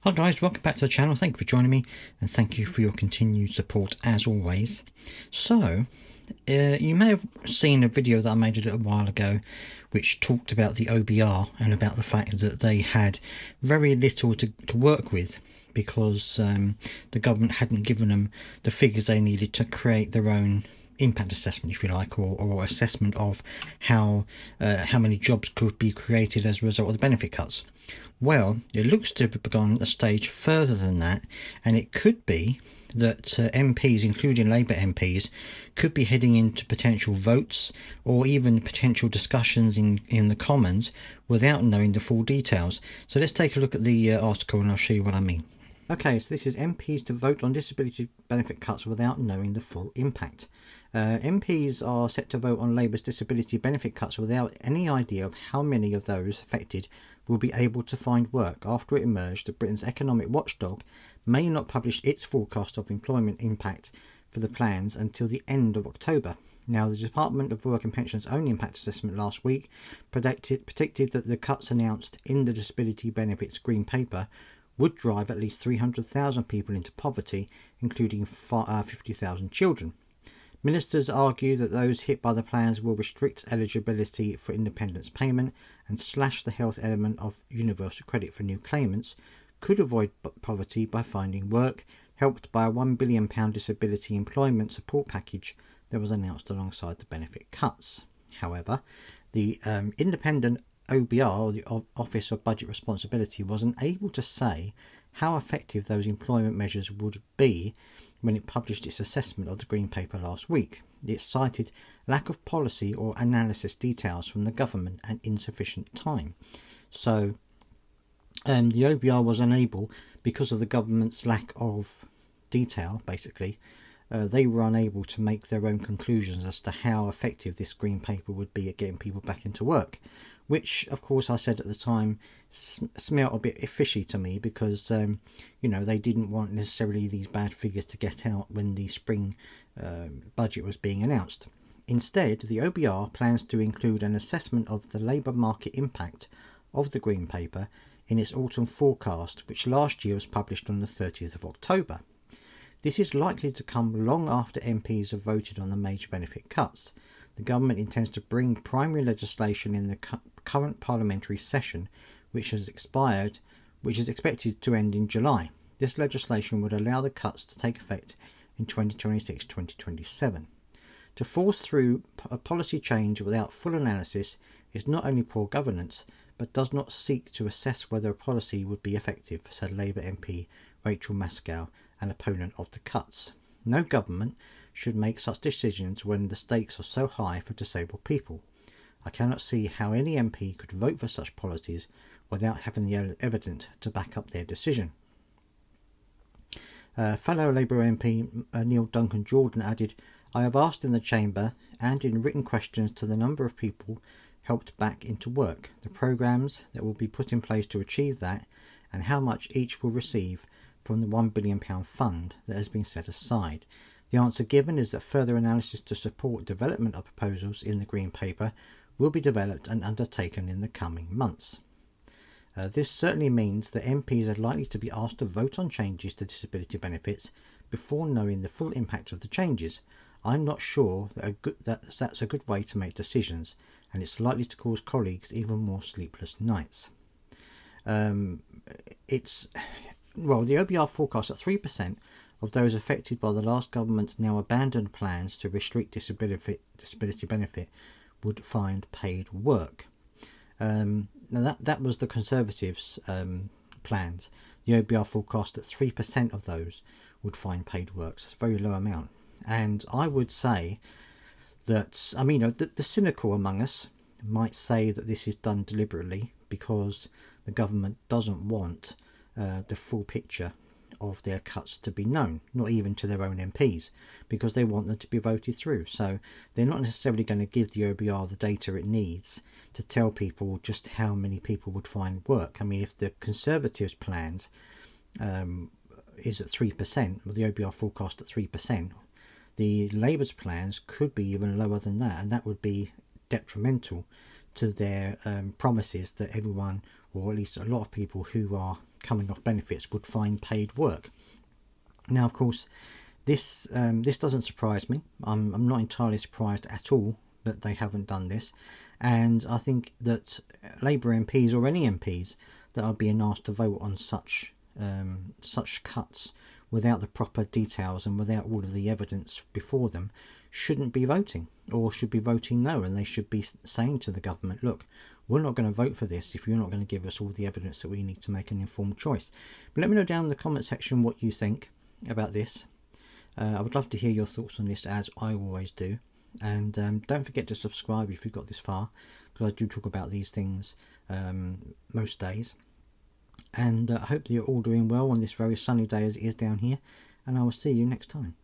Hi guys, welcome back to the channel. Thank you for joining me and thank you for your continued support as always. So, you may have seen a video that I made a little while ago which talked about the OBR and about the fact that they had very little to work with because the government hadn't given them the figures they needed to create their own impact assessment, if you like, or assessment of how many jobs could be created as a result of the benefit cuts. Well, it looks to have gone a stage further than that, and it could be that MPs, including Labour MPs, could be heading into potential votes or even potential discussions in the Commons without knowing the full details. So let's take a look at the article and I'll show you what I mean. Okay, so this is MPs to vote on disability benefit cuts without knowing the full impact. MPs are set to vote on Labour's disability benefit cuts without any idea of how many of those affected will be able to find work after it emerged that Britain's economic watchdog may not publish its forecast of employment impact for the plans until the end of October. Now, the Department of Work and Pensions' own impact assessment last week predicted that the cuts announced in the Disability Benefits Green Paper would drive at least 300,000 people into poverty, including 50,000 children. Ministers argue that those hit by the plans will restrict eligibility for independence payment and slash the health element of universal credit for new claimants, could avoid poverty by finding work, helped by a £1 billion disability employment support package that was announced alongside the benefit cuts. However, the independent OBR, or the Office of Budget Responsibility, wasn't able to say how effective those employment measures would be when it published its assessment of the Green Paper last week. It cited lack of policy or analysis details from the government and insufficient time. So the OBR was unable, because of the government's lack of detail, basically, they were unable to make their own conclusions as to how effective this Green Paper would be at getting people back into work, which, of course, I said at the time smelt a bit fishy to me because, they didn't want necessarily these bad figures to get out when the spring budget was being announced. Instead, the OBR plans to include an assessment of the labour market impact of the Green Paper in its autumn forecast, which last year was published on the 30th of October. This is likely to come long after MPs have voted on the major benefit cuts. The government intends to bring primary legislation in the current parliamentary session, which is expected to end in July. This legislation would allow the cuts to take effect in 2026-2027. To force through a policy change without full analysis is not only poor governance, but does not seek to assess whether a policy would be effective, said Labour MP Rachel Mascow, an opponent of the cuts. No government should make such decisions when the stakes are so high for disabled people. I cannot see how any MP could vote for such policies without having the evidence to back up their decision. Fellow Labour MP Neil Duncan Jordan added, "I have asked in the Chamber and in written questions to the number of people helped back into work, the programmes that will be put in place to achieve that, and how much each will receive from the £1 billion fund that has been set aside. The answer given is that further analysis to support development of proposals in the Green Paper will be developed and undertaken in the coming months." This certainly means that MPs are likely to be asked to vote on changes to disability benefits before knowing the full impact of the changes. I'm not sure that's a good way to make decisions, and it's likely to cause colleagues even more sleepless nights. The OBR forecasts that 3% of those affected by the last government's now abandoned plans to restrict disability benefit would find paid work. Now that was the Conservatives' plans. The OBR forecast that 3% of those would find paid work. So it's a very low amount. And I would say that, the cynical among us might say that this is done deliberately because the government doesn't want the full picture of their cuts to be known, not even to their own MPs, because they want them to be voted through. So they're not necessarily going to give the OBR the data it needs to tell people just how many people would find work. If the Conservatives' plans is at 3%, or the OBR forecast at 3%, the Labour's plans could be even lower than that, and that would be detrimental to their promises that everyone, or at least a lot of people who are coming off benefits would find paid work. Now, of course, this doesn't surprise me. I'm not entirely surprised at all that they haven't done this, and I think that Labour MPs or any MPs that are being asked to vote on such cuts without the proper details and without all of the evidence before them shouldn't be voting, or should be voting no, and they should be saying to the government, look, we're not going to vote for this if you're not going to give us all the evidence that we need to make an informed choice. But let me know down in the comment section what you think about this. I would love to hear your thoughts on this, as I always do. And don't forget to subscribe if you've got this far, because I do talk about these things most days. And I hope that you're all doing well on this very sunny day as it is down here, and I will see you next time.